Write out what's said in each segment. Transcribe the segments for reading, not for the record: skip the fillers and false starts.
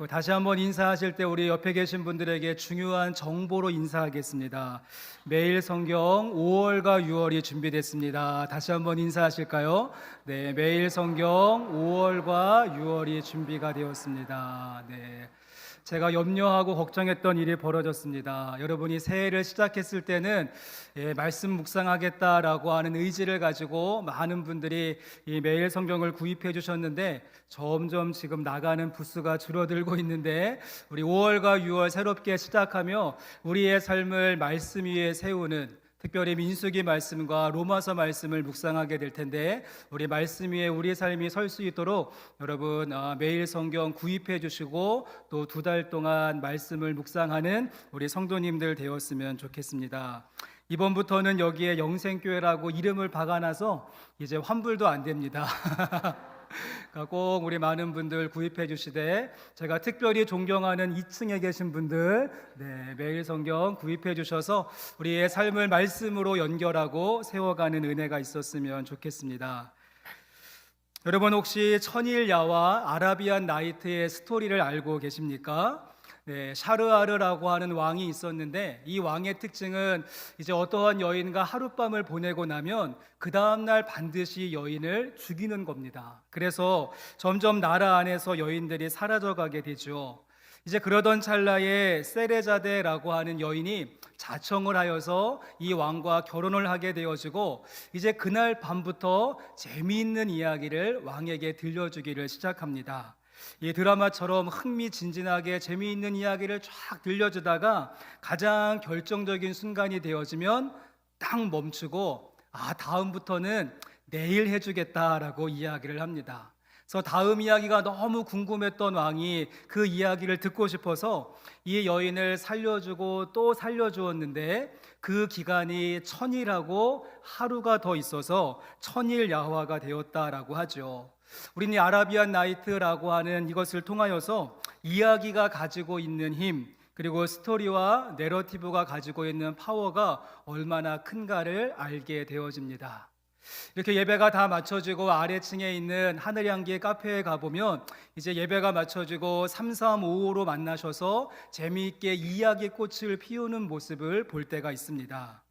다시 한번 인사하실 때 우리 옆에 계신 분들에게 중요한 정보로 인사하겠습니다. 매일 성경 5월과 6월이 준비됐습니다. 다시 한번 인사하실까요? 네, 매일 성경 5월과 6월이 준비가 되었습니다. 네. 제가 염려하고 걱정했던 일이 벌어졌습니다. 여러분이 새해를 시작했을 때는 말씀 묵상하겠다라고 하는 의지를 가지고 많은 분들이 이 매일 성경을 구입해 주셨는데 점점 지금 나가는 부수가 줄어들고 있는데 우리 5월과 6월 새롭게 시작하며 우리의 삶을 말씀 위에 세우는 특별히 민수기 말씀과 로마서 말씀을 묵상하게 될 텐데 우리 말씀 위에 우리 삶이 설 수 있도록 여러분 매일 성경 구입해 주시고 또 2달 동안 말씀을 묵상하는 우리 성도님들 되었으면 좋겠습니다. 이번부터는 여기에 영생교회라고 이름을 박아놔서 이제 환불도 안 됩니다. 꼭 우리 많은 분들 구입해 주시되 제가 특별히 존경하는 2층에 계신 분들 매일 성경 구입해 주셔서 우리의 삶을 말씀으로 연결하고 세워가는 은혜가 있었으면 좋겠습니다. 여러분 혹시 천일야와 아라비안 나이트의 스토리를 알고 계십니까? 샤르아르라고 하는 왕이 있었는데 이 왕의 특징은 이제 어떠한 여인과 하룻밤을 보내고 나면 그 다음날 반드시 여인을 죽이는 겁니다. 그래서 점점 나라 안에서 여인들이 사라져가게 되죠. 이제 그러던 찰나에 세레자데라고 하는 여인이 자청을 하여서 이 왕과 결혼을 하게 되어지고 이제 그날 밤부터 재미있는 이야기를 왕에게 들려주기를 시작합니다. 이 드라마처럼 흥미진진하게 재미있는 이야기를 쫙 들려주다가 가장 결정적인 순간이 되어지면 딱 멈추고 다음부터는 내일 해주겠다라고 이야기를 합니다. 그래서 다음 이야기가 너무 궁금했던 왕이 그 이야기를 듣고 싶어서 이 여인을 살려주고 또 살려주었는데 그 기간이 천일하고 하루가 더 있어서 천일야화가 되었다라고 하죠. 우리는 이 아라비안 나이트라고 하는 이것을 통하여서 이야기가 가지고 있는 힘 그리고 스토리와 내러티브가 가지고 있는 파워가 얼마나 큰가를 알게 되어집니다. 이렇게 예배가 다 마쳐지고 아래층에 있는 하늘향기 카페에 가보면 이제 예배가 마쳐지고 3355로 만나셔서 재미있게 이야기꽃을 피우는 모습을 볼 때가 있습니다.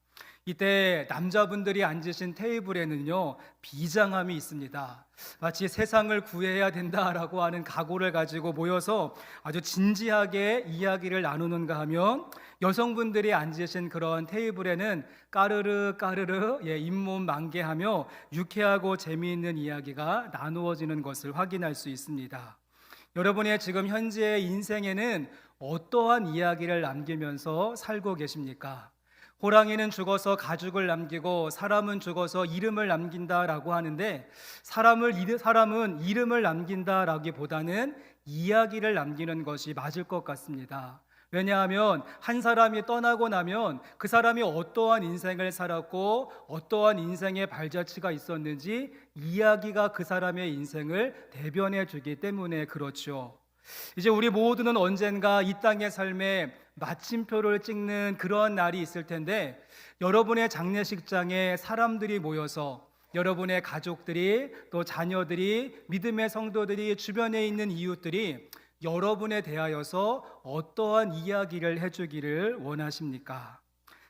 이때 남자분들이 앉으신 테이블에는요 비장함이 있습니다. 마치 세상을 구해야 된다라고 하는 각오를 가지고 모여서 아주 진지하게 이야기를 나누는가 하면 여성분들이 앉으신 그런 테이블에는 까르르 까르르 잇몸 만개하며 유쾌하고 재미있는 이야기가 나누어지는 것을 확인할 수 있습니다. 여러분의 지금 현재의 인생에는 어떠한 이야기를 남기면서 살고 계십니까? 호랑이는 죽어서 가죽을 남기고 사람은 죽어서 이름을 남긴다라고 하는데 사람은 이름을 남긴다라기보다는 이야기를 남기는 것이 맞을 것 같습니다. 왜냐하면 한 사람이 떠나고 나면 그 사람이 어떠한 인생을 살았고 어떠한 인생의 발자취가 있었는지 이야기가 그 사람의 인생을 대변해 주기 때문에 그렇죠. 이제 우리 모두는 언젠가 이 땅의 삶에 마침표를 찍는 그런 날이 있을 텐데 여러분의 장례식장에 사람들이 모여서 여러분의 가족들이 또 자녀들이 믿음의 성도들이 주변에 있는 이웃들이 여러분에 대하여서 어떠한 이야기를 해주기를 원하십니까?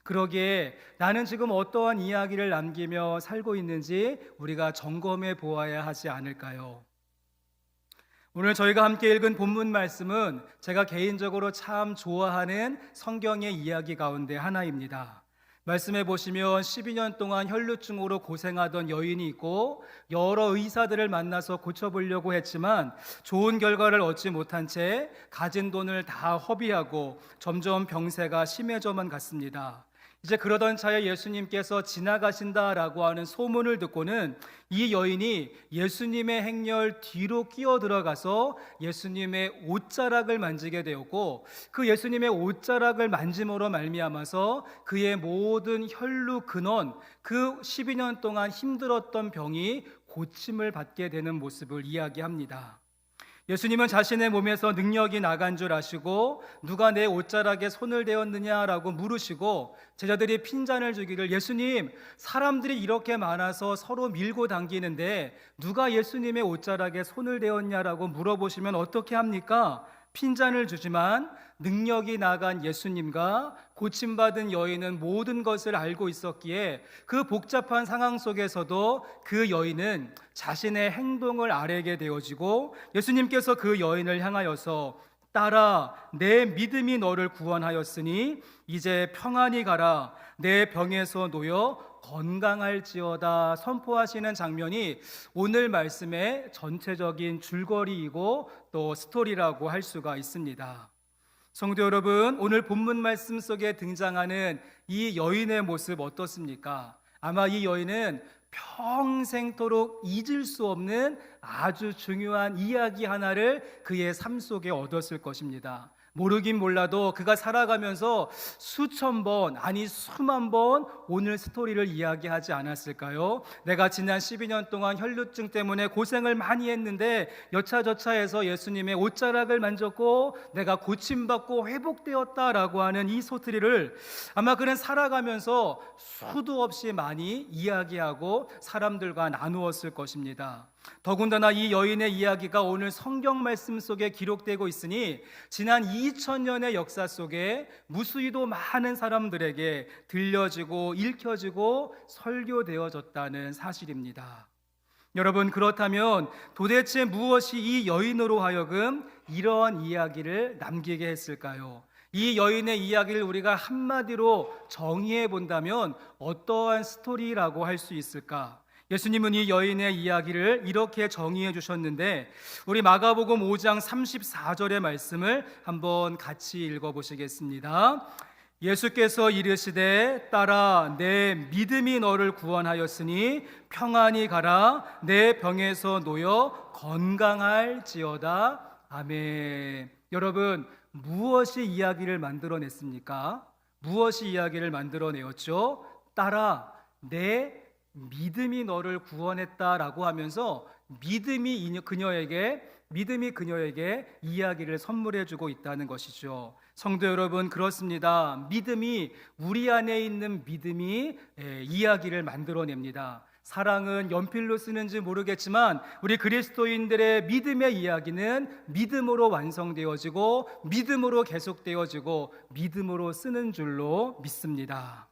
그러기에 나는 지금 어떠한 이야기를 남기며 살고 있는지 우리가 점검해 보아야 하지 않을까요? 오늘 저희가 함께 읽은 본문 말씀은 제가 개인적으로 참 좋아하는 성경의 이야기 가운데 하나입니다. 말씀해 보시면 12년 동안 혈루증으로 고생하던 여인이 있고 여러 의사들을 만나서 고쳐보려고 했지만 좋은 결과를 얻지 못한 채 가진 돈을 다 허비하고 점점 병세가 심해져만 갔습니다. 이제 그러던 차에 예수님께서 지나가신다라고 하는 소문을 듣고는 이 여인이 예수님의 행렬 뒤로 끼어 들어가서 예수님의 옷자락을 만지게 되었고 그 예수님의 옷자락을 만짐으로 말미암아서 그의 모든 혈루 근원 그 12년 동안 힘들었던 병이 고침을 받게 되는 모습을 이야기합니다. 예수님은 자신의 몸에서 능력이 나간 줄 아시고 누가 내 옷자락에 손을 대었느냐라고 물으시고 제자들이 핀잔을 주기를 예수님 사람들이 이렇게 많아서 서로 밀고 당기는데 누가 예수님의 옷자락에 손을 대었냐라고 물어보시면 어떻게 합니까? 핀잔을 주지만 능력이 나간 예수님과 고침받은 여인은 모든 것을 알고 있었기에 그 복잡한 상황 속에서도 그 여인은 자신의 행동을 아뢰게 되어지고 예수님께서 그 여인을 향하여서 딸아, 내 믿음이 너를 구원하였으니 이제 평안히 가라. 내 병에서 놓여 건강할지어다 선포하시는 장면이 오늘 말씀의 전체적인 줄거리이고 또 스토리라고 할 수가 있습니다. 성도 여러분, 오늘 본문 말씀 속에 등장하는 이 여인의 모습 어떻습니까? 아마 이 여인은 평생토록 잊을 수 없는 아주 중요한 이야기 하나를 그의 삶 속에 얻었을 것입니다. 모르긴 몰라도 그가 살아가면서 수천 번, 아니 수만 번 오늘 스토리를 이야기하지 않았을까요? 내가 지난 12년 동안 혈루증 때문에 고생을 많이 했는데 여차저차해서 예수님의 옷자락을 만졌고 내가 고침받고 회복되었다라고 하는 이 스토리를 아마 그는 살아가면서 수도 없이 많이 이야기하고 사람들과 나누었을 것입니다. 더군다나 이 여인의 이야기가 오늘 성경 말씀 속에 기록되고 있으니 지난 2000년의 역사 속에 무수히도 많은 사람들에게 들려지고 읽혀지고 설교되어졌다는 사실입니다. 여러분, 그렇다면 도대체 무엇이 이 여인으로 하여금 이러한 이야기를 남기게 했을까요? 이 여인의 이야기를 우리가 한마디로 정의해 본다면 어떠한 스토리라고 할 수 있을까? 예수님은 이 여인의 이야기를 이렇게 정의해 주셨는데 우리 마가복음 5장 34절의 말씀을 한번 같이 읽어보시겠습니다. 예수께서 이르시되 딸아, 내 믿음이 너를 구원하였으니 평안히 가라. 내 병에서 놓여 건강할지어다. 아멘. 여러분, 무엇이 이야기를 만들어냈습니까? 무엇이 이야기를 만들어내었죠? 딸아, 내 믿음이 너를 구원했다라고 하면서 믿음이 그녀에게 이야기를 선물해주고 있다는 것이죠. 성도 여러분, 그렇습니다. 믿음이, 우리 안에 있는 믿음이 이야기를 만들어냅니다. 사랑은 연필로 쓰는지 모르겠지만 우리 그리스도인들의 믿음의 이야기는 믿음으로 완성되어지고 믿음으로 계속되어지고 믿음으로 쓰는 줄로 믿습니다.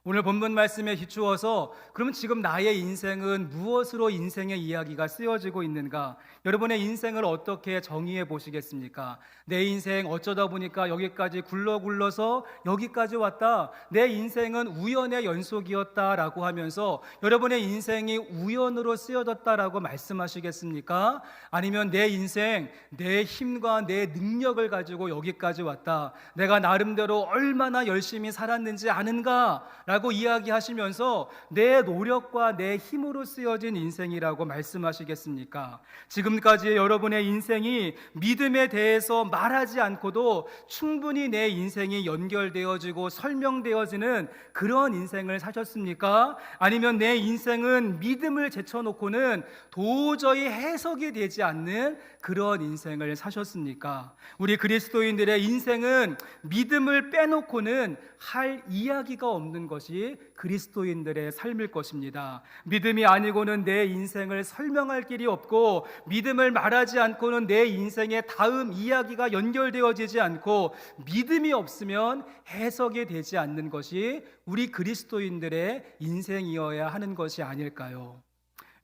오늘 본문 말씀에 비추어서 그러면 지금 나의 인생은 무엇으로 인생의 이야기가 쓰여지고 있는가? 여러분의 인생을 어떻게 정의해 보시겠습니까? 내 인생 어쩌다 보니까 여기까지 굴러서 여기까지 왔다. 내 인생은 우연의 연속이었다라고 하면서 여러분의 인생이 우연으로 쓰여졌다라고 말씀하시겠습니까? 아니면 내 인생, 내 힘과 내 능력을 가지고 여기까지 왔다. 내가 나름대로 얼마나 열심히 살았는지 아는가? 라고 이야기하시면서 내 노력과 내 힘으로 쓰여진 인생이라고 말씀하시겠습니까? 지금까지 여러분의 인생이 믿음에 대해서 말하지 않고도 충분히 내 인생이 연결되어지고 설명되어지는 그런 인생을 사셨습니까? 아니면 내 인생은 믿음을 제쳐놓고는 도저히 해석이 되지 않는 그런 인생을 사셨습니까? 우리 그리스도인들의 인생은 믿음을 빼놓고는 할 이야기가 없는 것이 그리스도인들의 삶일 것입니다. 믿음이 아니고는 내 인생을 설명할 길이 없고 믿음을 말하지 않고는 내 인생의 다음 이야기가 연결되어지지 않고 믿음이 없으면 해석이 되지 않는 것이 우리 그리스도인들의 인생이어야 하는 것이 아닐까요?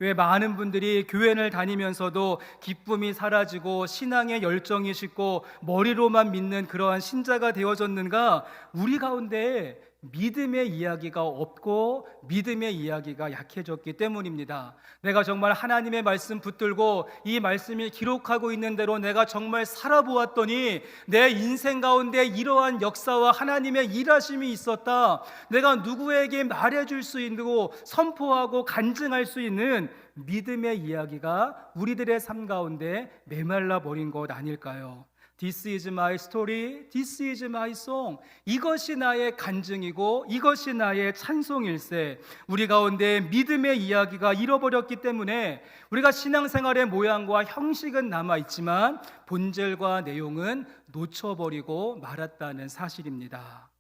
왜 많은 분들이 교회를 다니면서도 기쁨이 사라지고 신앙의 열정이 식고 머리로만 믿는 그러한 신자가 되어졌는가? 우리 가운데 믿음의 이야기가 없고 믿음의 이야기가 약해졌기 때문입니다. 내가 정말 하나님의 말씀 붙들고 이 말씀이 기록하고 있는 대로 내가 정말 살아보았더니 내 인생 가운데 이러한 역사와 하나님의 일하심이 있었다. 내가 누구에게 말해줄 수 있고 선포하고 간증할 수 있는 믿음의 이야기가 우리들의 삶 가운데 메말라 버린 것 아닐까요? This is my story, this is my song. 이것이 나의 간증이고 이것이 나의 찬송일세. 우리 가운데 믿음의 이야기가 잃어버렸기 때문에 우리가 신앙생활의 모양과 형식은 남아있지만 본질과 내용은 놓쳐버리고 말았다는 사실입니다.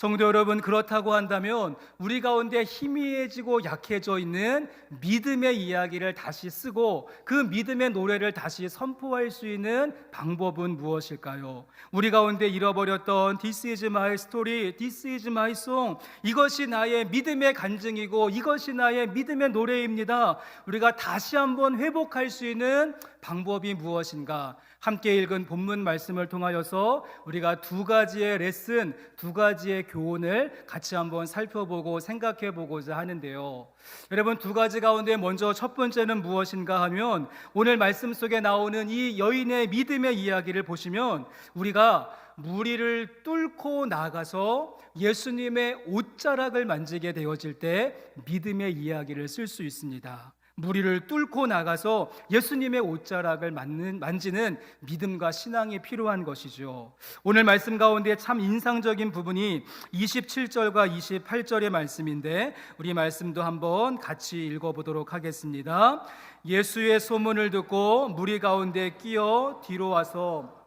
성도 여러분, 그렇다고 한다면 우리 가운데 희미해지고 약해져 있는 믿음의 이야기를 다시 쓰고 그 믿음의 노래를 다시 선포할 수 있는 방법은 무엇일까요? 우리 가운데 잃어버렸던 This is my story, This is my song, 이것이 나의 믿음의 간증이고 이것이 나의 믿음의 노래입니다. 우리가 다시 한번 회복할 수 있는 방법이 무엇인가? 함께 읽은 본문 말씀을 통하여서 우리가 두 가지의 레슨, 두 가지의 교훈을 같이 한번 살펴보고 생각해 보고자 하는데요. 여러분, 두 가지 가운데 먼저 첫 번째는 무엇인가 하면 오늘 말씀 속에 나오는 이 여인의 믿음의 이야기를 보시면 우리가 무리를 뚫고 나가서 예수님의 옷자락을 만지게 되어질 때 믿음의 이야기를 쓸 수 있습니다. 무리를 뚫고 나가서 예수님의 옷자락을 만지는 믿음과 신앙이 필요한 것이죠. 오늘 말씀 가운데 참 인상적인 부분이 27절과 28절의 말씀인데 우리 말씀도 한번 같이 읽어보도록 하겠습니다. 예수의 소문을 듣고 무리 가운데 끼어 뒤로 와서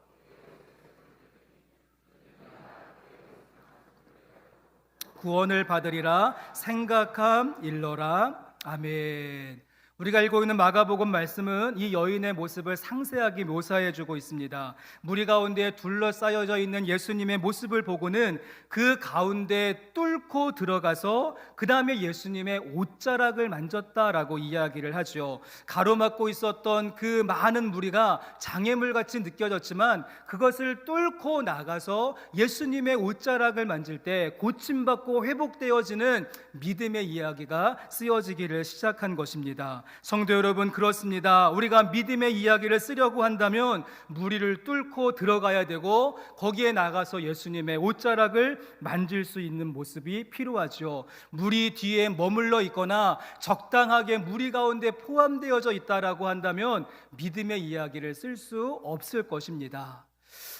구원을 받으리라 생각함 일러라. 아멘. 우리가 읽고 있는 마가복음 말씀은 이 여인의 모습을 상세하게 묘사해주고 있습니다. 무리 가운데 둘러싸여져 있는 예수님의 모습을 보고는 그 가운데 뚫고 들어가서 그 다음에 예수님의 옷자락을 만졌다라고 이야기를 하죠. 가로막고 있었던 그 많은 무리가 장애물같이 느껴졌지만 그것을 뚫고 나가서 예수님의 옷자락을 만질 때 고침받고 회복되어지는 믿음의 이야기가 쓰여지기를 시작한 것입니다. 성도 여러분, 그렇습니다. 우리가 믿음의 이야기를 쓰려고 한다면 무리를 뚫고 들어가야 되고 거기에 나가서 예수님의 옷자락을 만질 수 있는 모습이 필요하죠. 무리 뒤에 머물러 있거나 적당하게 무리 가운데 포함되어져 있다라고 한다면 믿음의 이야기를 쓸 수 없을 것입니다.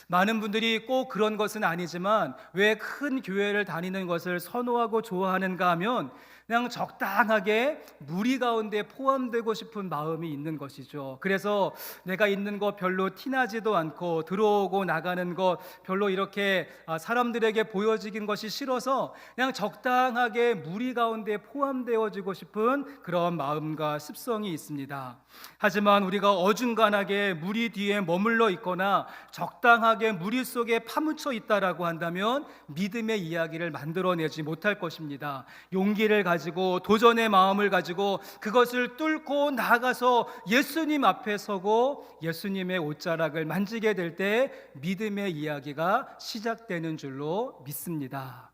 많은 분들이 꼭 그런 것은 아니지만 왜 큰 교회를 다니는 것을 선호하고 좋아하는가 하면 그냥 적당하게 무리 가운데 포함되고 싶은 마음이 있는 것이죠. 그래서 내가 있는 것 별로 티나지도 않고 들어오고 나가는 것 별로 이렇게 사람들에게 보여지긴 것이 싫어서 그냥 적당하게 무리 가운데 포함되어지고 싶은 그런 마음과 습성이 있습니다. 하지만 우리가 어중간하게 무리 뒤에 머물러 있거나 적당하게 무리 속에 파묻혀 있다라고 한다면 믿음의 이야기를 만들어내지 못할 것입니다. 용기를 가지고 도전의 마음을 가지고 그것을 뚫고 나가서 예수님 앞에 서고 예수님의 옷자락을 만지게 될 때 믿음의 이야기가 시작되는 줄로 믿습니다.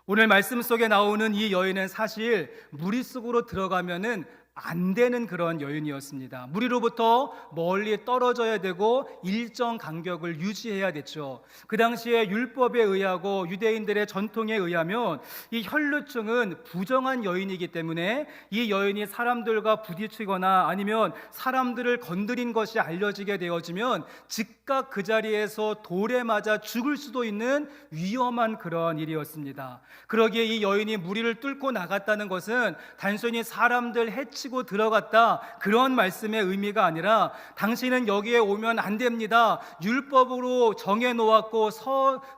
오늘 말씀 속에 나오는 이 여인은 사실 무리 속으로 들어가면은 안 되는 그런 여인이었습니다. 무리로부터 멀리 떨어져야 되고 일정 간격을 유지해야 됐죠. 그 당시에 율법에 의하고 유대인들의 전통에 의하면 이 혈루증은 부정한 여인이기 때문에 이 여인이 사람들과 부딪히거나 아니면 사람들을 건드린 것이 알려지게 되어지면 즉각 그 자리에서 돌에 맞아 죽을 수도 있는 위험한 그런 일이었습니다. 그러기에 이 여인이 무리를 뚫고 나갔다는 것은 단순히 사람들 해치고 들어갔다 그런 말씀의 의미가 아니라 당신은 여기에 오면 안 됩니다. 율법으로 정해놓았고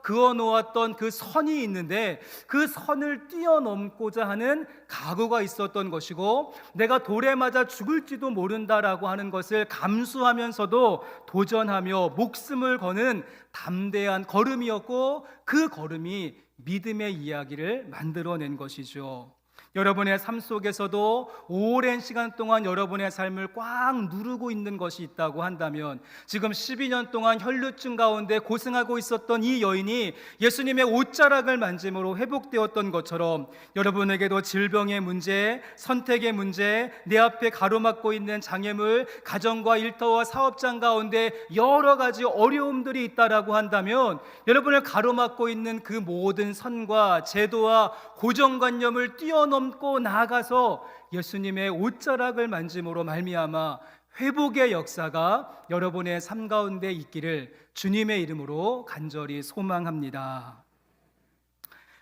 그어놓았던 그 선이 있는데 그 선을 뛰어넘고자 하는 각오가 있었던 것이고 내가 돌에 맞아 죽을지도 모른다라고 하는 것을 감수하면서도 도전하며 목숨을 거는 담대한 걸음이었고 그 걸음이 믿음의 이야기를 만들어낸 것이죠. 여러분의 삶 속에서도 오랜 시간 동안 여러분의 삶을 꽉 누르고 있는 것이 있다고 한다면 지금 12년 동안 혈루증 가운데 고생하고 있었던 이 여인이 예수님의 옷자락을 만짐으로 회복되었던 것처럼 여러분에게도 질병의 문제, 선택의 문제, 내 앞에 가로막고 있는 장애물, 가정과 일터와 사업장 가운데 여러 가지 어려움들이 있다라고 한다면 여러분을 가로막고 있는 그 모든 선과 제도와 고정관념을 뛰어넘고 나아가서 예수님의 옷자락을 만짐으로 말미암아 회복의 역사가 여러분의 삶 가운데 있기를 주님의 이름으로 간절히 소망합니다.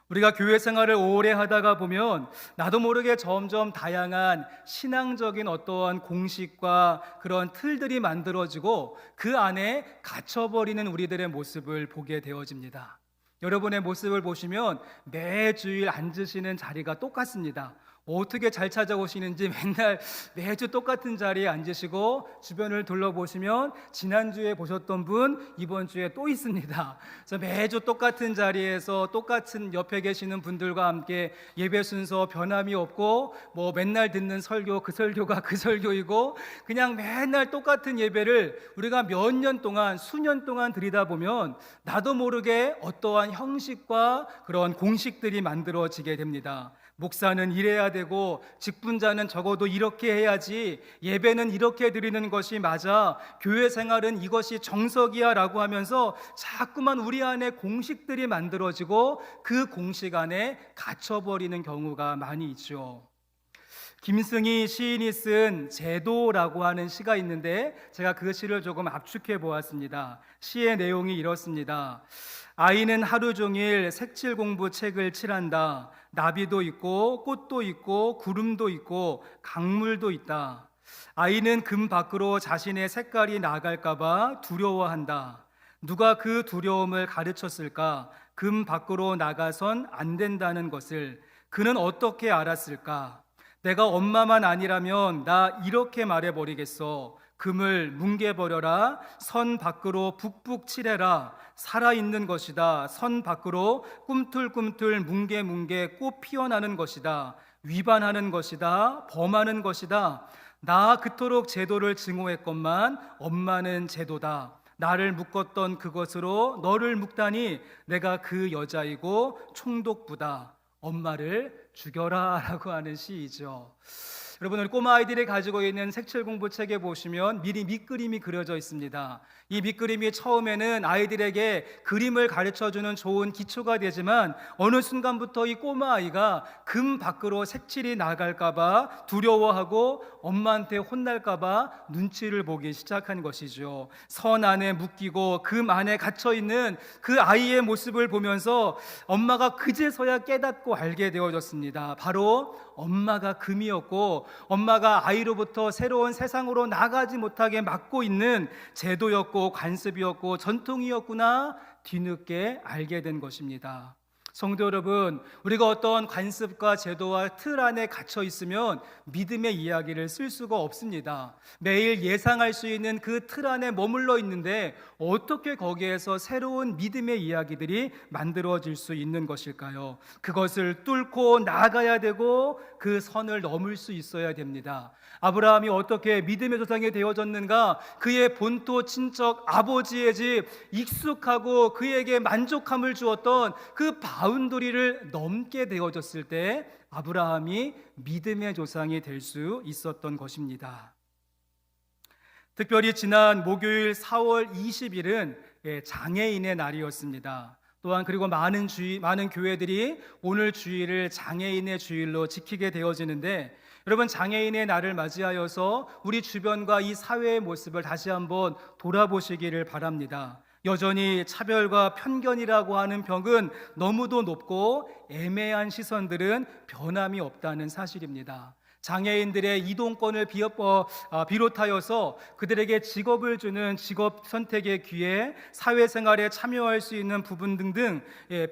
우리가 교회 생활을 오래 하다가 보면 나도 모르게 점점 다양한 신앙적인 어떠한 공식과 그런 틀들이 만들어지고 그 안에 갇혀버리는 우리들의 모습을 보게 되어집니다. 여러분의 모습을 보시면 매주일 앉으시는 자리가 똑같습니다. 어떻게 잘 찾아오시는지 맨날 매주 똑같은 자리에 앉으시고 주변을 둘러보시면 지난주에 보셨던 분 이번 주에 또 있습니다. 그래서 매주 똑같은 자리에서 똑같은 옆에 계시는 분들과 함께 예배 순서 변함이 없고 뭐 맨날 듣는 설교 그 설교가 그 설교이고 그냥 맨날 똑같은 예배를 우리가 몇 년 동안 수년 동안 드리다 보면 나도 모르게 어떠한 형식과 그런 공식들이 만들어지게 됩니다. 목사는 이래야 되고 직분자는 적어도 이렇게 해야지, 예배는 이렇게 드리는 것이 맞아, 교회 생활은 이것이 정석이야 라고 하면서 자꾸만 우리 안에 공식들이 만들어지고 그 공식 안에 갇혀버리는 경우가 많이 있죠. 김승희 시인이 쓴 제도라고 하는 시가 있는데 제가 그 시를 조금 압축해 보았습니다. 시의 내용이 이렇습니다. 아이는 하루 종일 색칠 공부 책을 칠한다. 나비도 있고 꽃도 있고 구름도 있고 강물도 있다. 아이는 금 밖으로 자신의 색깔이 나갈까봐 두려워한다. 누가 그 두려움을 가르쳤을까? 금 밖으로 나가선 안 된다는 것을 그는 어떻게 알았을까? 내가 엄마만 아니라면 나 이렇게 말해버리겠어. 금을 뭉개버려라. 선 밖으로 북북 칠해라. 살아있는 것이다. 선 밖으로 꿈틀꿈틀 뭉게뭉게 꽃 피어나는 것이다. 위반하는 것이다. 범하는 것이다. 나 그토록 제도를 증오했건만 엄마는 제도다. 나를 묶었던 그것으로 너를 묶다니 내가 그 여자이고 총독부다. 엄마를 죽여라 라고 하는 시이죠. 여러분, 우리 꼬마 아이들이 가지고 있는 색칠 공부 책에 보시면 미리 밑그림이 그려져 있습니다. 이 밑그림이 처음에는 아이들에게 그림을 가르쳐주는 좋은 기초가 되지만 어느 순간부터 이 꼬마 아이가 금 밖으로 색칠이 나갈까봐 두려워하고 엄마한테 혼날까봐 눈치를 보기 시작한 것이죠. 선 안에 묶이고 금 안에 갇혀있는 그 아이의 모습을 보면서 엄마가 그제서야 깨닫고 알게 되어졌습니다. 바로 엄마가 금이었고 엄마가 아이로부터 새로운 세상으로 나가지 못하게 막고 있는 제도였고 관습이었고 전통이었구나 뒤늦게 알게 된 것입니다. 성도 여러분, 우리가 어떤 관습과 제도와 틀 안에 갇혀 있으면 믿음의 이야기를 쓸 수가 없습니다. 매일 예상할 수 있는 그 틀 안에 머물러 있는데 어떻게 거기에서 새로운 믿음의 이야기들이 만들어질 수 있는 것일까요? 그것을 뚫고 나가야 되고 그 선을 넘을 수 있어야 됩니다. 아브라함이 어떻게 믿음의 조상이 되어졌는가? 그의 본토 친척 아버지의 집, 익숙하고 그에게 만족함을 주었던 그 바운더리를 넘게 되어졌을 때 아브라함이 믿음의 조상이 될 수 있었던 것입니다. 특별히 지난 목요일 4월 20일은 장애인의 날이었습니다. 또한 그리고 많은 교회들이 오늘 주일을 장애인의 주일로 지키게 되어지는데, 여러분, 장애인의 날을 맞이하여서 우리 주변과 이 사회의 모습을 다시 한번 돌아보시기를 바랍니다. 여전히 차별과 편견이라고 하는 벽은 너무도 높고 애매한 시선들은 변함이 없다는 사실입니다. 장애인들의 이동권을 비롯하여서 그들에게 직업을 주는 직업 선택의 기회, 사회생활에 참여할 수 있는 부분 등등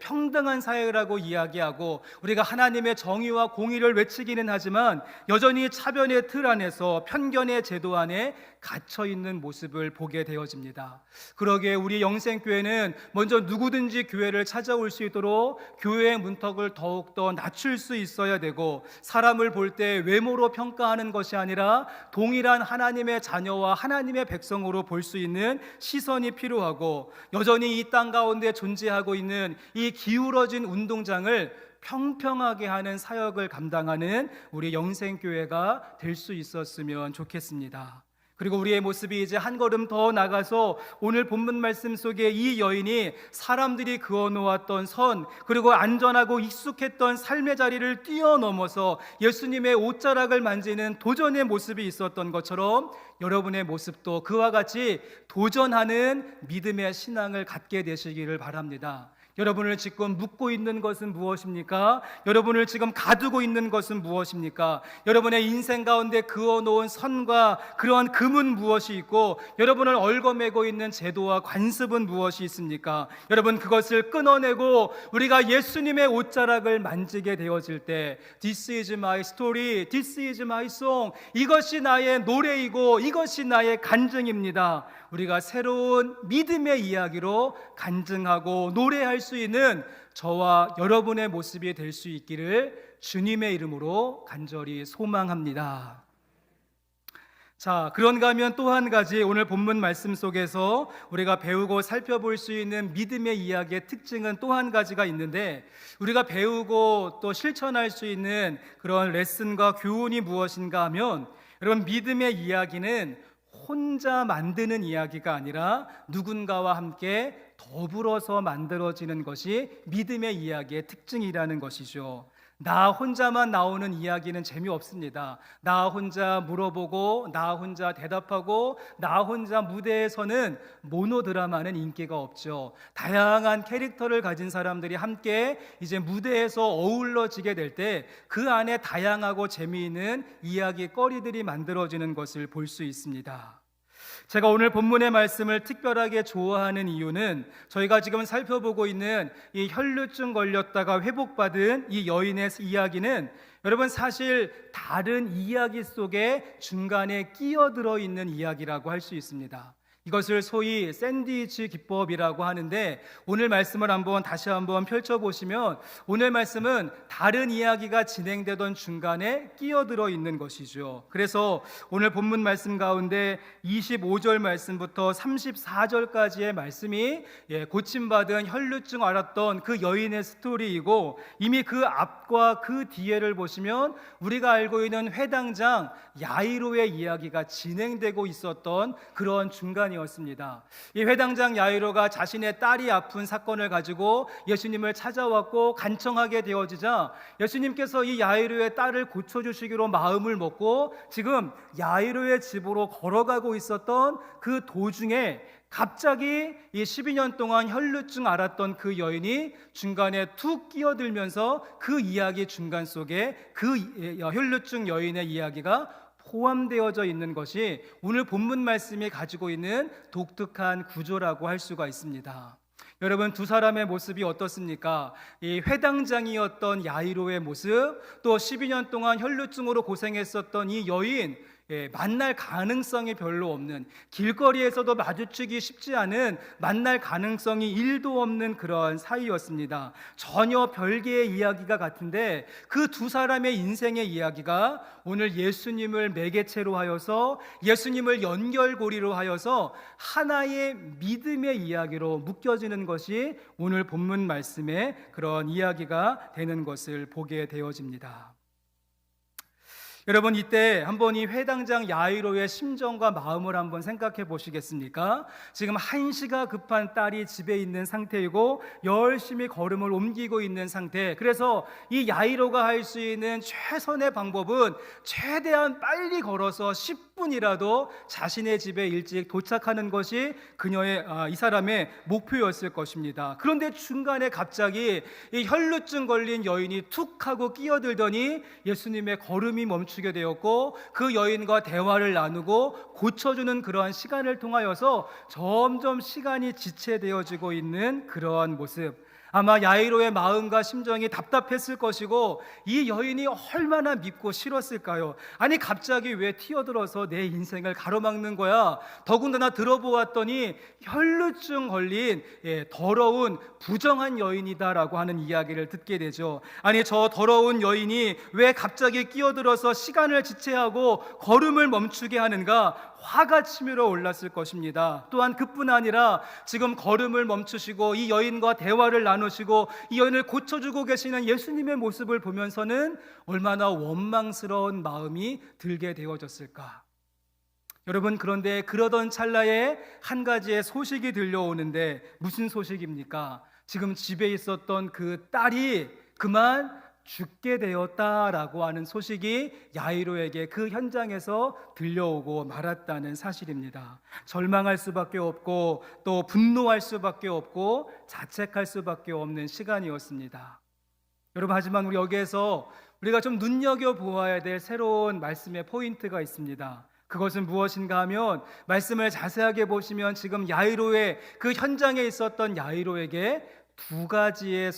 평등한 사회라고 이야기하고 우리가 하나님의 정의와 공의를 외치기는 하지만 여전히 차별의 틀 안에서 편견의 제도 안에 갇혀 있는 모습을 보게 되어집니다. 그러기에 우리 영생교회는 먼저 누구든지 교회를 찾아올 수 있도록 교회의 문턱을 더욱더 낮출 수 있어야 되고, 사람을 볼 때 외모로 평가하는 것이 아니라 동일한 하나님의 자녀와 하나님의 백성으로 볼 수 있는 시선이 필요하고, 여전히 이 땅 가운데 존재하고 있는 이 기울어진 운동장을 평평하게 하는 사역을 감당하는 우리 영생교회가 될 수 있었으면 좋겠습니다. 그리고 우리의 모습이 이제 한 걸음 더 나가서 오늘 본문 말씀 속에 이 여인이 사람들이 그어놓았던 선, 그리고 안전하고 익숙했던 삶의 자리를 뛰어넘어서 예수님의 옷자락을 만지는 도전의 모습이 있었던 것처럼 여러분의 모습도 그와 같이 도전하는 믿음의 신앙을 갖게 되시기를 바랍니다. 여러분을 지금 묻고 있는 것은 무엇입니까? 여러분을 지금 가두고 있는 것은 무엇입니까? 여러분의 인생 가운데 그어놓은 선과 그러한 금은 무엇이 있고, 여러분을 얽어매고 있는 제도와 관습은 무엇이 있습니까? 여러분, 그것을 끊어내고 우리가 예수님의 옷자락을 만지게 되어질 때, This is my story, This is my song, 이것이 나의 노래이고 이것이 나의 간증입니다. 우리가 새로운 믿음의 이야기로 간증하고 노래할 수 있는 저와 여러분의 모습이 될 수 있기를 주님의 이름으로 간절히 소망합니다. 자, 그런가 하면 또 한 가지 오늘 본문 말씀 속에서 우리가 배우고 살펴볼 수 있는 믿음의 이야기의 특징은 또 한 가지가 있는데, 우리가 배우고 또 실천할 수 있는 그런 레슨과 교훈이 무엇인가 하면, 여러분, 믿음의 이야기는 혼자 만드는 이야기가 아니라 누군가와 함께 더불어서 만들어지는 것이 믿음의 이야기의 특징이라는 것이죠. 나 혼자만 나오는 이야기는 재미없습니다. 나 혼자 물어보고 나 혼자 대답하고 나 혼자 무대에 서는 모노드라마는 인기가 없죠. 다양한 캐릭터를 가진 사람들이 함께 이제 무대에서 어우러지게 될 때 그 안에 다양하고 재미있는 이야기거리들이 만들어지는 것을 볼 수 있습니다. 제가 오늘 본문의 말씀을 특별하게 좋아하는 이유는, 저희가 지금 살펴보고 있는 이 혈루증 걸렸다가 회복받은 이 여인의 이야기는 여러분 사실 다른 이야기 속에 중간에 끼어들어 있는 이야기라고 할 수 있습니다. 이것을 소위 샌드위치 기법이라고 하는데, 오늘 말씀을 다시 한번 펼쳐보시면 오늘 말씀은 다른 이야기가 진행되던 중간에 끼어들어 있는 것이죠. 그래서 오늘 본문 말씀 가운데 25절 말씀부터 34절까지의 말씀이 고침받은 혈루증 앓았던 그 여인의 스토리이고, 이미 그 앞과 그 뒤에를 보시면 우리가 알고 있는 회당장 야이로의 이야기가 진행되고 있었던 그런 중간이었습니다. 이 회당장 야이로가 자신의 딸이 아픈 사건을 가지고 예수님을 찾아왔고 간청하게 되어지자, 예수님께서 이 야이로의 딸을 고쳐주시기로 마음을 먹고 지금 야이로의 집으로 걸어가고 있었던 그 도중에 갑자기 이 12년 동안 혈루증 앓았던 그 여인이 중간에 툭 끼어들면서 그 이야기 중간 속에 그 혈루증 여인의 이야기가 포함되어져 있는 것이 오늘 본문 말씀이 가지고 있는 독특한 구조라고 할 수가 있습니다. 여러분, 두 사람의 모습이 어떻습니까? 이 회당장이었던 야이로의 모습, 또 12년 동안 혈루증으로 고생했었던 이 여인, 만날 가능성이 별로 없는, 길거리에서도 마주치기 쉽지 않은, 만날 가능성이 1도 없는 그런 사이였습니다. 전혀 별개의 이야기가 같은데 그 두 사람의 인생의 이야기가 오늘 예수님을 매개체로 하여서, 예수님을 연결고리로 하여서 하나의 믿음의 이야기로 묶여지는 것이 오늘 본문 말씀의 그런 이야기가 되는 것을 보게 되어집니다. 여러분, 이때 한번 이 회당장 야이로의 심정과 마음을 한번 생각해 보시겠습니까? 지금 한시가 급한 딸이 집에 있는 상태이고 열심히 걸음을 옮기고 있는 상태. 그래서 이 야이로가 할 수 있는 최선의 방법은 최대한 빨리 걸어서 10분이라도 자신의 집에 일찍 도착하는 것이 이 사람의 목표였을 것입니다. 그런데 중간에 갑자기 이 혈루증 걸린 여인이 툭 하고 끼어들더니 예수님의 걸음이 멈추게 되었고, 그 여인과 대화를 나누고 고쳐주는 그러한 시간을 통하여서 점점 시간이 지체되어지고 있는 그러한 모습. 아마 야이로의 마음과 심정이 답답했을 것이고, 이 여인이 얼마나 믿고 싫었을까요? 아니, 갑자기 왜 튀어들어서 내 인생을 가로막는 거야? 더군다나 들어보았더니 혈루증 걸린 더러운 부정한 여인이다라고 하는 이야기를 듣게 되죠. 아니, 저 더러운 여인이 왜 갑자기 끼어들어서 시간을 지체하고 걸음을 멈추게 하는가? 화가 치밀어 올랐을 것입니다. 또한 그뿐 아니라 지금 걸음을 멈추시고 이 여인과 대화를 나누시고 이 여인을 고쳐주고 계시는 예수님의 모습을 보면서는 얼마나 원망스러운 마음이 들게 되어졌을까. 여러분, 그런데 그러던 찰나에 한 가지의 소식이 들려오는데, 무슨 소식입니까? 지금 집에 있었던 그 딸이 그만 죽게 되었다라고 하는 소식이 야이로에게 그 현장에서 들려오고 말았다는 사실입니다. 절망할 수밖에 없고 또 분노할 수밖에 없고 자책할 수밖에 없는 시간이었습니다. 여러분, 하지만 우리 여기에서 우리가 좀 눈여겨보아야 될 새로운 말씀의 포인트가 있습니다. 그것은 무엇인가 하면 말씀을 자세하게 보시면 지금 야이로의 그 현장에 있었던 야이로에게 두 가지의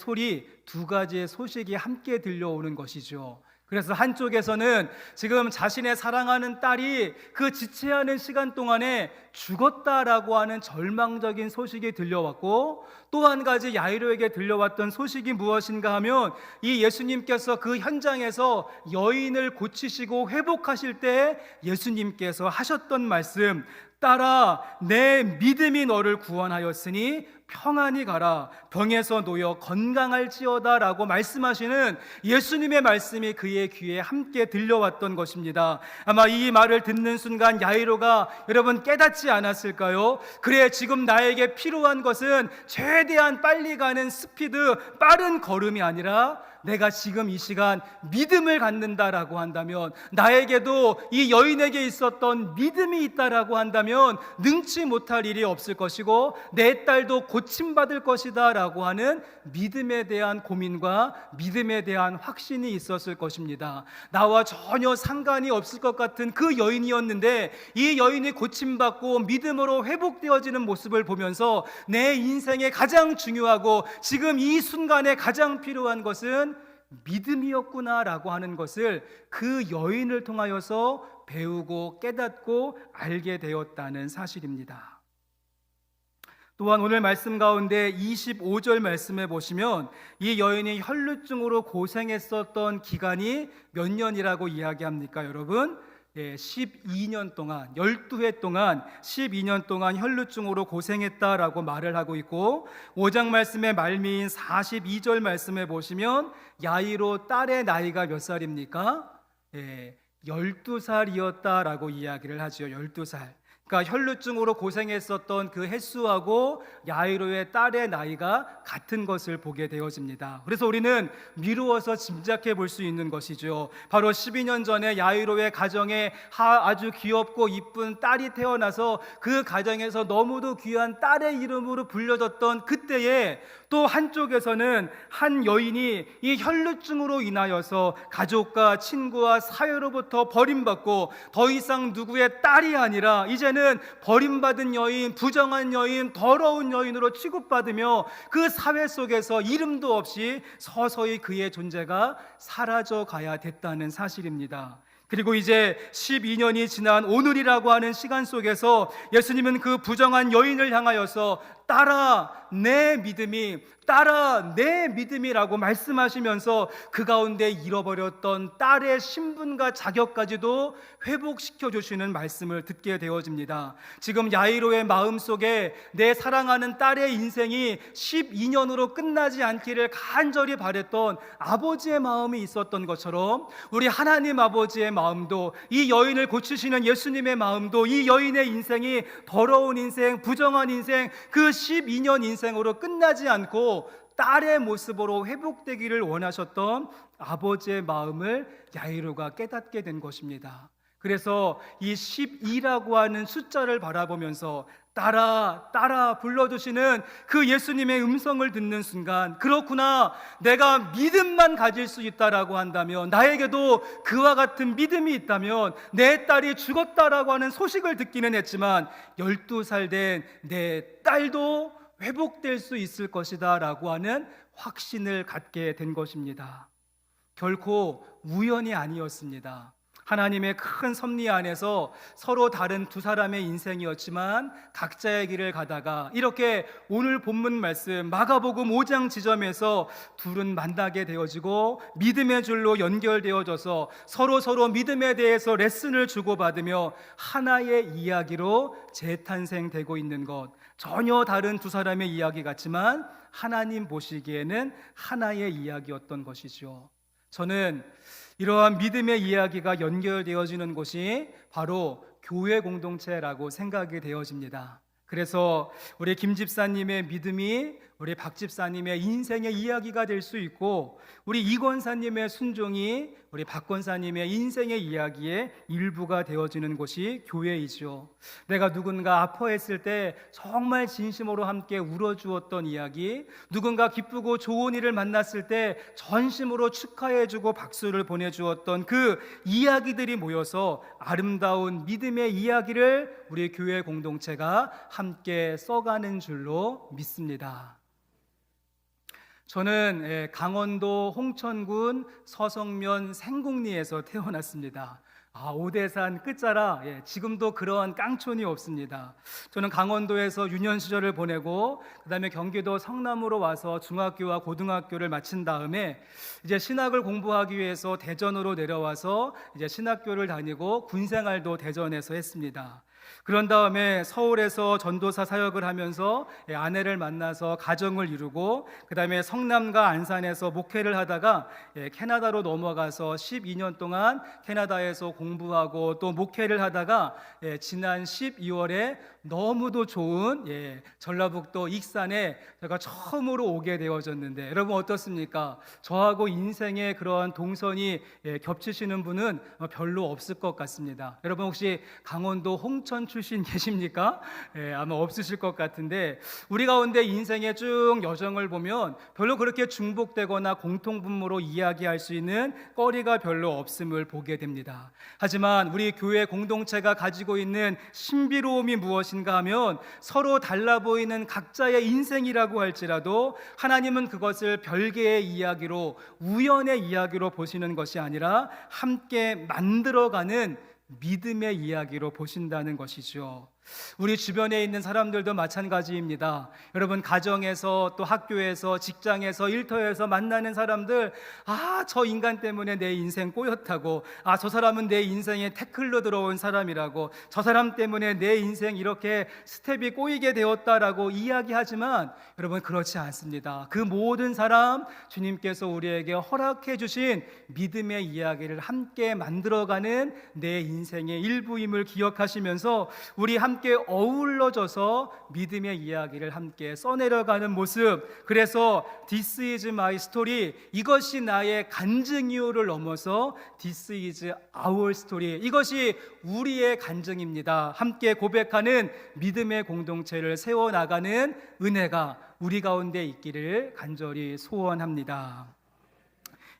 소식이 함께 들려오는 것이죠. 그래서 한쪽에서는 지금 자신의 사랑하는 딸이 그 지체하는 시간 동안에 죽었다라고 하는 절망적인 소식이 들려왔고, 또 한 가지 야이로에게 들려왔던 소식이 무엇인가 하면 이 예수님께서 그 현장에서 여인을 고치시고 회복하실 때 예수님께서 하셨던 말씀, 딸아, 내 믿음이 너를 구원하였으니 평안히 가라, 병에서 놓여 건강할지어다 라고 말씀하시는 예수님의 말씀이 그의 귀에 함께 들려왔던 것입니다. 아마 이 말을 듣는 순간 야이로가 여러분 깨닫지 않았을까요? 그래, 지금 나에게 필요한 것은 최대한 빨리 가는 스피드, 빠른 걸음이 아니라 내가 지금 이 시간 믿음을 갖는다라고 한다면, 나에게도 이 여인에게 있었던 믿음이 있다라고 한다면 능치 못할 일이 없을 것이고 내 딸도 고침받을 것이다 라고 하는 믿음에 대한 고민과 믿음에 대한 확신이 있었을 것입니다. 나와 전혀 상관이 없을 것 같은 그 여인이었는데 이 여인이 고침받고 믿음으로 회복되어지는 모습을 보면서 내 인생에 가장 중요하고 지금 이 순간에 가장 필요한 것은 믿음이었구나라고 하는 것을 그 여인을 통하여서 배우고 깨닫고 알게 되었다는 사실입니다. 또한 오늘 말씀 가운데 25절 말씀에 보시면 이 여인이 혈루증으로 고생했었던 기간이 몇 년이라고 이야기합니까, 여러분? 12년 동안, 12해 동안 12년 동안 혈루증으로 고생했다라고 말을 하고 있고, 5장 말씀의 말미인 42절 말씀에 보시면 야이로 딸의 나이가 몇 살입니까? 12살이었다라고 이야기를 하죠. 12살. 그러니까 혈루증으로 고생했었던 그 횟수하고 야이로의 딸의 나이가 같은 것을 보게 되어집니다. 그래서 우리는 미루어서 짐작해 볼 수 있는 것이죠. 바로 12년 전에 야이로의 가정에 아주 귀엽고 이쁜 딸이 태어나서 그 가정에서 너무도 귀한 딸의 이름으로 불려졌던 그때에 또 한쪽에서는 한 여인이 이 혈루증으로 인하여서 가족과 친구와 사회로부터 버림받고 더 이상 누구의 딸이 아니라 이제는 버림받은 여인, 부정한 여인, 더러운 여인으로 취급받으며 그 사회 속에서 이름도 없이 서서히 그의 존재가 사라져 가야 됐다는 사실입니다. 그리고 이제 12년이 지난 오늘이라고 하는 시간 속에서 예수님은 그 부정한 여인을 향하여서 딸아 내 믿음이, 딸아 내 믿음이라고 말씀하시면서 그 가운데 잃어버렸던 딸의 신분과 자격까지도 회복시켜 주시는 말씀을 듣게 되어집니다. 지금 야이로의 마음속에 내 사랑하는 딸의 인생이 12년으로 끝나지 않기를 간절히 바랬던 아버지의 마음이 있었던 것처럼 우리 하나님 아버지의 마음도, 이 여인을 고치시는 예수님의 마음도 이 여인의 인생이 더러운 인생, 부정한 인생, 그 12년 인생으로 끝나지 않고 딸의 모습으로 회복되기를 원하셨던 아버지의 마음을 야이로가 깨닫게 된 것입니다. 그래서 이 12라고 하는 숫자를 바라보면서 딸아 딸아 불러주시는 그 예수님의 음성을 듣는 순간, 그렇구나, 내가 믿음만 가질 수 있다라고 한다면, 나에게도 그와 같은 믿음이 있다면 내 딸이 죽었다라고 하는 소식을 듣기는 했지만 12살 된 내 딸도 회복될 수 있을 것이다 라고 하는 확신을 갖게 된 것입니다. 결코 우연이 아니었습니다. 하나님의 큰 섭리 안에서 서로 다른 두 사람의 인생이었지만 각자의 길을 가다가 이렇게 오늘 본문 말씀 마가복음 5장 지점에서 둘은 만나게 되어지고 믿음의 줄로 연결되어져서 서로 믿음에 대해서 레슨을 주고받으며 하나의 이야기로 재탄생되고 있는 것, 전혀 다른 두 사람의 이야기 같지만 하나님 보시기에는 하나의 이야기였던 것이죠. 저는 이러한 믿음의 이야기가 연결되어지는 곳이 바로 교회 공동체라고 생각이 되어집니다. 그래서 우리 김 집사님의 믿음이 우리 박 집사님의 인생의 이야기가 될 수 있고, 우리 이 권사님의 순종이 우리 박 권사님의 인생의 이야기의 일부가 되어지는 곳이 교회이죠. 내가 누군가 아파했을 때 정말 진심으로 함께 울어주었던 이야기, 누군가 기쁘고 좋은 일을 만났을 때 전심으로 축하해주고 박수를 보내주었던 그 이야기들이 모여서 아름다운 믿음의 이야기를 우리 교회 공동체가 함께 써가는 줄로 믿습니다. 저는 강원도 홍천군 서성면 생곡리에서 태어났습니다. 오대산 끝자락, 지금도 그러한 깡촌이 없습니다. 저는 강원도에서 유년 시절을 보내고 그 다음에 경기도 성남으로 와서 중학교와 고등학교를 마친 다음에 이제 신학을 공부하기 위해서 대전으로 내려와서 이제 신학교를 다니고 군생활도 대전에서 했습니다. 그런 다음에 서울에서 전도사 사역을 하면서 아내를 만나서 가정을 이루고, 그 다음에 성남과 안산에서 목회를 하다가 캐나다로 넘어가서 12년 동안 캐나다에서 공부하고 또 목회를 하다가 지난 12월에 너무도 좋은 전라북도 익산에 제가 처음으로 오게 되어졌는데, 여러분 어떻습니까? 저하고 인생의 그런 동선이 겹치시는 분은 별로 없을 것 같습니다. 여러분 혹시 강원도 홍천 출신 계십니까? 아마 없으실 것 같은데, 우리 가운데 인생의 쭉 여정을 보면 별로 그렇게 중복되거나 공통분모로 이야기할 수 있는 거리가 별로 없음을 보게 됩니다. 하지만 우리 교회 공동체가 가지고 있는 신비로움이 무엇인가 하면, 서로 달라 보이는 각자의 인생이라고 할지라도 하나님은 그것을 별개의 이야기로, 우연의 이야기로 보시는 것이 아니라 함께 만들어가는 믿음의 이야기로 보신다는 것이죠. 우리 주변에 있는 사람들도 마찬가지입니다. 여러분 가정에서 또 학교에서 직장에서 일터에서 만나는 사람들, 저 인간 때문에 내 인생 꼬였다고, 저 사람은 내 인생에 태클로 들어온 사람이라고, 저 사람 때문에 내 인생 이렇게 스텝이 꼬이게 되었다라고 이야기하지만, 여러분 그렇지 않습니다. 그 모든 사람 주님께서 우리에게 허락해 주신 믿음의 이야기를 함께 만들어가는 내 인생의 일부임을 기억하시면서 우리 함께 어우러져서 믿음의 이야기를 함께 써내려가는 모습, 그래서 This is my story, 이것이 나의 간증이요를 넘어서 This is our story, 이것이 우리의 간증입니다. 함께 고백하는 믿음의 공동체를 세워나가는 은혜가 우리 가운데 있기를 간절히 소원합니다.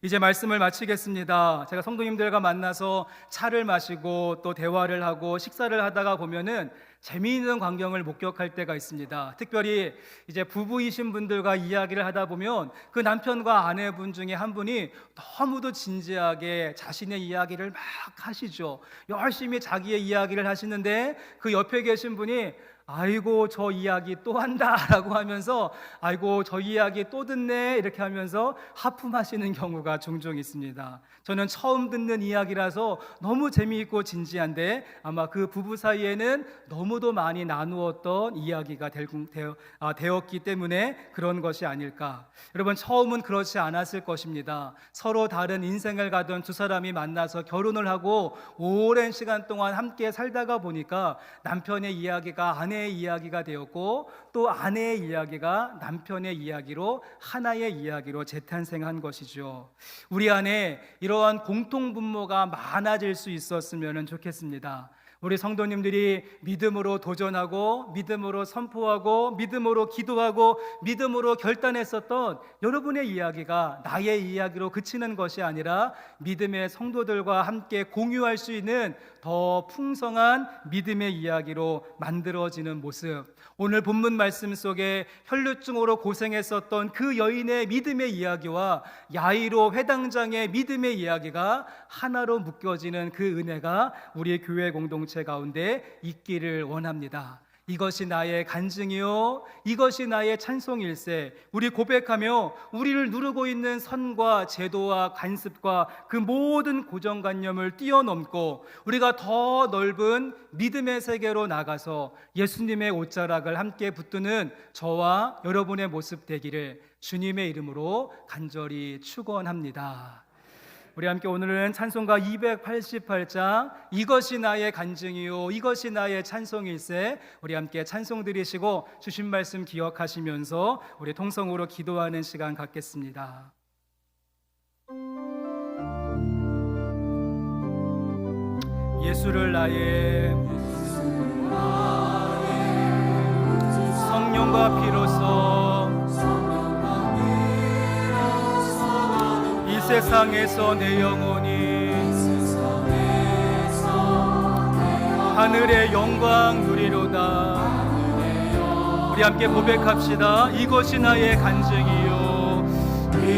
이제 말씀을 마치겠습니다. 제가 성도님들과 만나서 차를 마시고 또 대화를 하고 식사를 하다가 보면은 재미있는 광경을 목격할 때가 있습니다. 특별히 이제 부부이신 분들과 이야기를 하다 보면 그 남편과 아내분 중에 한 분이 너무도 진지하게 자신의 이야기를 막 하시죠. 열심히 자기의 이야기를 하시는데 그 옆에 계신 분이 아이고 저 이야기 또 한다 라고 하면서 아이고 저 이야기 또 듣네 이렇게 하면서 하품하시는 경우가 종종 있습니다. 저는 처음 듣는 이야기라서 너무 재미있고 진지한데 아마 그 부부 사이에는 너무도 많이 나누었던 이야기가 되었기 때문에 그런 것이 아닐까. 여러분 처음은 그렇지 않았을 것입니다. 서로 다른 인생을 가던 두 사람이 만나서 결혼을 하고 오랜 시간 동안 함께 살다가 보니까 남편의 이야기가 아내의 이야기가 되었고 또 아내의 이야기가 남편의 이야기로 하나의 이야기로 재탄생한 것이죠. 우리 안에 이러한 공통분모가 많아질 수 있었으면 좋겠습니다. 우리 성도님들이 믿음으로 도전하고 믿음으로 선포하고 믿음으로 기도하고 믿음으로 결단했었던 여러분의 이야기가 나의 이야기로 그치는 것이 아니라 믿음의 성도들과 함께 공유할 수 있는 더 풍성한 믿음의 이야기로 만들어지는 모습, 오늘 본문 말씀 속에 혈루증으로 고생했었던 그 여인의 믿음의 이야기와 야이로 회당장의 믿음의 이야기가 하나로 묶여지는 그 은혜가 우리 교회 공동체 가운데 있기를 원합니다. 이것이 나의 간증이요 이것이 나의 찬송일세. 우리 고백하며 우리를 누르고 있는 선과 제도와 관습과 그 모든 고정관념을 뛰어넘고 우리가 더 넓은 믿음의 세계로 나가서 예수님의 옷자락을 함께 붙드는 저와 여러분의 모습 되기를 주님의 이름으로 간절히 축원합니다. 우리 함께 오늘은 찬송가 288장 이것이 나의 간증이요 이것이 나의 찬송일세, 우리 함께 찬송 드리시고 주신 말씀 기억하시면서 우리 통성으로 기도하는 시간 갖겠습니다. 예수를 나의 성령과 피로써 이 세상에서 내 영혼이 하늘의 영광 누리로다. 우리 함께 고백합시다. 이것이 나의 간증이요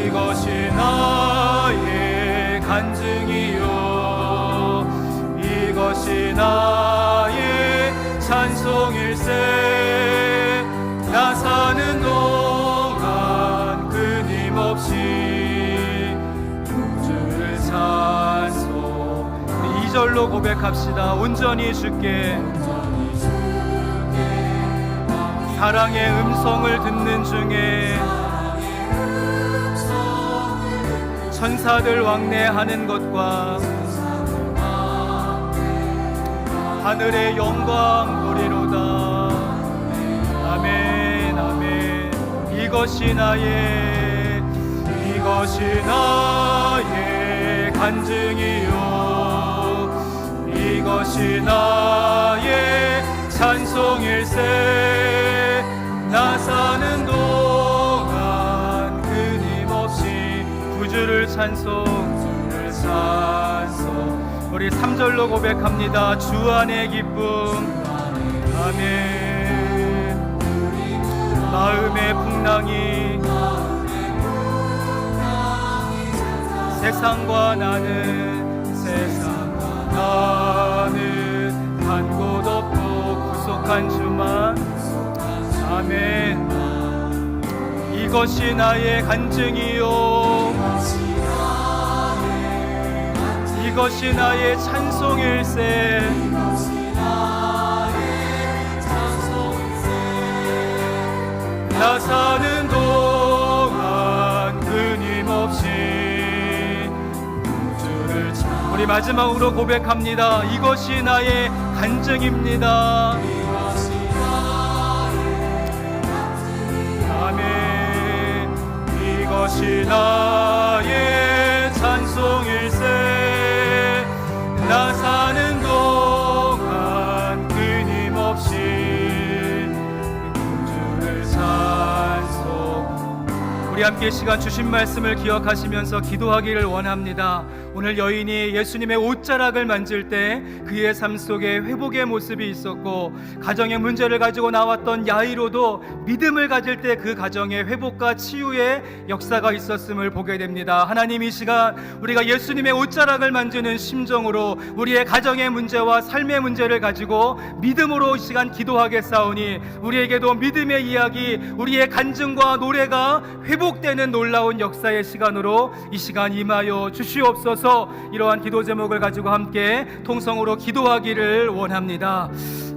이것이 나의 간증이요 이것이 나의 찬송일세. 나 사는 동안 끊임없이 주를 찬송. 2절로 고백합시다. 온전히 주께 사랑의 음성을 듣는 중에 천사들 왕래하는 것과 하늘의 영광 보리로다. 아멘 아멘. 이것이 나의 간증이요 이것이 나의 찬송일세. 나 사는 동안 끊임없이 주를 찬송 주를 찬송. 우리 3절로 고백합니다. 주 안의 기쁨. 아멘. 마음의 풍랑이 세상과 나는 단 곳 없고 구속한 주만. 아멘. 이것이 나의 간증이요 이것이 나의 찬송일세. 나 사는 동안 끊임없이 주를 찬송. 우리 마지막으로 고백합니다. 이것이 나의 간증입니다. 아멘. 이것이 나의 찬송일세. 나 사는 동안 끊임없이 주를 찬송. 우리 함께 시간 주신 말씀을 기억하시면서 기도하기를 원합니다. 오늘 여인이 예수님의 옷자락을 만질 때 그의 삶 속에 회복의 모습이 있었고, 가정의 문제를 가지고 나왔던 야이로도 믿음을 가질 때 그 가정의 회복과 치유의 역사가 있었음을 보게 됩니다. 하나님, 이 시간 우리가 예수님의 옷자락을 만지는 심정으로 우리의 가정의 문제와 삶의 문제를 가지고 믿음으로 이 시간 기도하겠사오니, 우리에게도 믿음의 이야기, 우리의 간증과 노래가 회복되는 놀라운 역사의 시간으로 이 시간 임하여 주시옵소서. 이러한 기도 제목을 가지고 함께 통성으로 기도하기를 원합니다.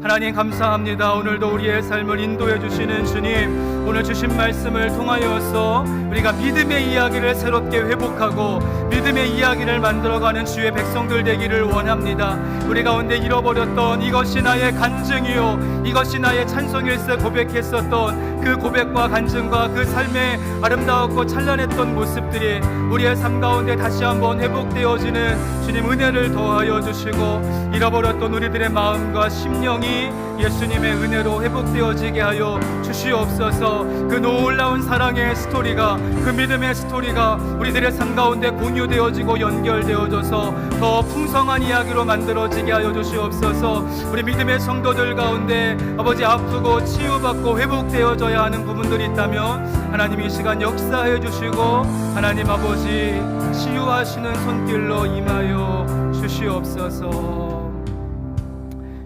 하나님, 감사합니다. 오늘도 우리의 삶을 인도해 주시는 주님, 오늘 주신 말씀을 통하여서 우리가 믿음의 이야기를 새롭게 회복하고 믿음의 이야기를 만들어가는 주의 백성들 되기를 원합니다. 우리 가운데 잃어버렸던 이것이 나의 간증이요 이것이 나의 찬송일세 고백했었던 그 고백과 간증과 그 삶의 아름다웠고 찬란했던 모습들이 우리의 삶 가운데 다시 한번 회복되어지는 주님 은혜를 더하여 주시고, 잃어버렸던 우리들의 마음과 심령이 예수님의 은혜로 회복되어지게 하여 주시옵소서. 그 놀라운 사랑의 스토리가, 그 믿음의 스토리가 우리들의 삶 가운데 공유되어지고 연결되어져서 더 풍성한 이야기로 만들어지게 하여 주시옵소서. 우리 믿음의 성도들 가운데 아버지, 아프고 치유받고 회복되어져야 하는 부분들이 있다면 하나님 이 시간 역사해 주시고, 하나님 아버지 치유하시는 손길로 임하여 주시옵소서.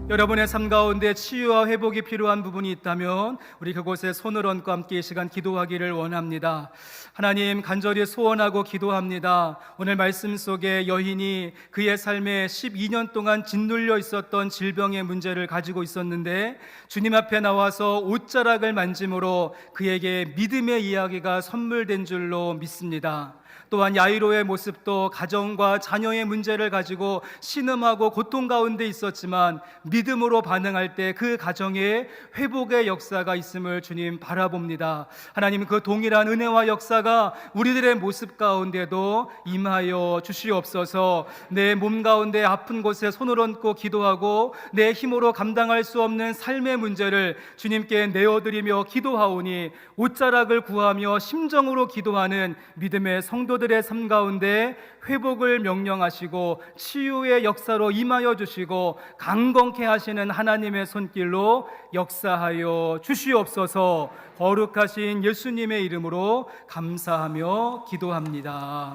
여러분의 삶 가운데 치유와 회복이 필요한 부분이 있다면 우리 그곳에 손을 얹고 함께 이 시간 기도하기를 원합니다. 하나님, 간절히 소원하고 기도합니다. 오늘 말씀 속에 여인이 그의 삶에 12년 동안 짓눌려 있었던 질병의 문제를 가지고 있었는데, 주님 앞에 나와서 옷자락을 만짐으로 그에게 믿음의 이야기가 선물된 줄로 믿습니다. 또한 야이로의 모습도 가정과 자녀의 문제를 가지고 신음하고 고통 가운데 있었지만 믿음으로 반응할 때 그 가정에 회복의 역사가 있음을 주님 바라봅니다. 하나님, 그 동일한 은혜와 역사가 우리들의 모습 가운데도 임하여 주시옵소서. 내 몸 가운데 아픈 곳에 손을 얹고 기도하고 내 힘으로 감당할 수 없는 삶의 문제를 주님께 내어드리며 기도하오니 옷자락을 구하며 심정으로 기도하는 믿음의 성도들의 삶 가운데 회복을 명령하시고 치유의 역사로 임하여 주시고 강건케 하시는 하나님의 손길로 역사하여 주시옵소서. 거룩하신 예수님의 이름으로 감사하며 기도합니다.